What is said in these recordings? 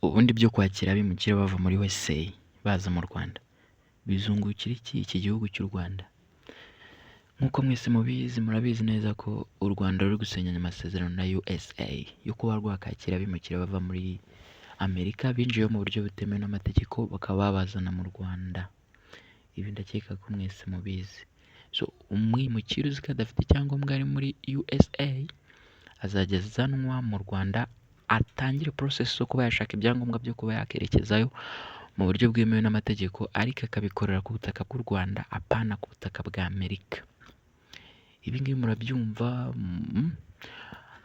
ubundi byo kwakira abimukira bava muri USA baza mu Rwanda bizungukira iki gihugu cy'u Rwanda? Nk'uko mwese murabizi neza ko u Rwanda ruri gusinyana amasezerano na USA yo kuba rwakakira abimukira bava muri Amerika binjiye mu buryo butemewe n'amategeko bakaba babazana mu Rwanda. Ibi ndakeka ko mwese mubizi. So umwimukira uzi ko adafite icyangombwa ari muri USA azajya azanwa mu Rwanda atangire process zo kuba yashaka ibyangombwa byo kuba yakerekezayo mu buryo bwemewe n'amategeko, ariko akabikorera ku butaka bw'u Rwanda apana ku butaka bwa Amerika. Ibi ngibi murabyumva.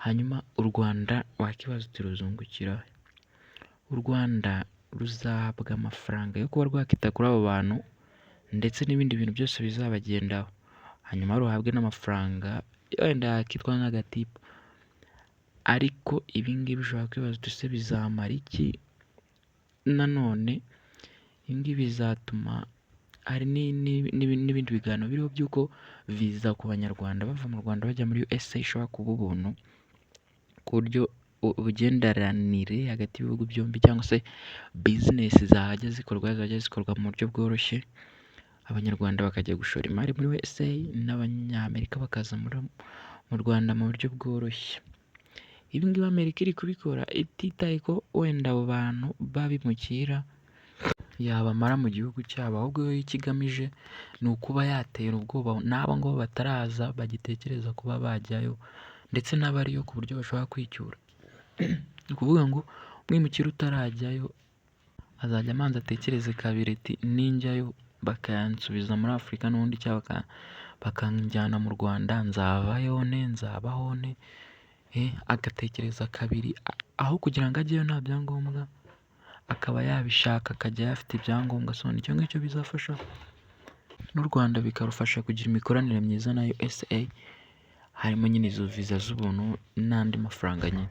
Hanyuma u Rwanda wakibaza uti ruzungukira, u Rwanda ruzahabwa amafaranga yo kuba rwakita kuri abo bantu ndetse n'ibindi bintu byose bizabagendaho, hanyuma ruhabwe n'amafaranga wenda yakitwa nk'agatipu. Ariko ibi ngibi ushobora kwibaza uti ese bizamara iki? Nanone ibi ngibi bizatuma hari n'ibindi biganiro biriho by'uko viza ku banyarwanda bava mu Rwanda bajya muri USA ishobora kuba ubuntu, ku buryo ubugenderanire hagati y'ibihugu byombi cyangwa se bizinesi zajya zikorwa mu buryo bworoshye, abanyarwanda bakajya gushora imari muri USA n'abanyamerika bakaza mu Rwanda mu buryo bworoshye. Ibi ngibi Amerika iri kubikora ititaye ko wenda abo bantu babimukira yabamara mu gihugu cyabo, ahubwo yo ikigamije ni ukuba yatera ubwoba n'abo ngabo bataraza bagitekereza kuba bajyayo, ndetse n'abariyo ku buryo bashobora kwicyura. Ni ukuvuga ngo umwimukira utarajyayo azajya amanza atekereze kabiri ati ninjyayo bakansubiza muri Afurika n'ubundi cyangwa bakanjyana mu Rwanda nzabaho ne, agatekereza kabiri aho kugira ngo ajyeyo nta byangombwa, akaba yabishaka akajya afite ibyangombwa. So nicyo ngicyo bizafasha n'u Rwanda, bikarufasha kugira imikoranire myiza na USA, harimo nyine izo viza z'ubuntu n'andi mafaranga nyine.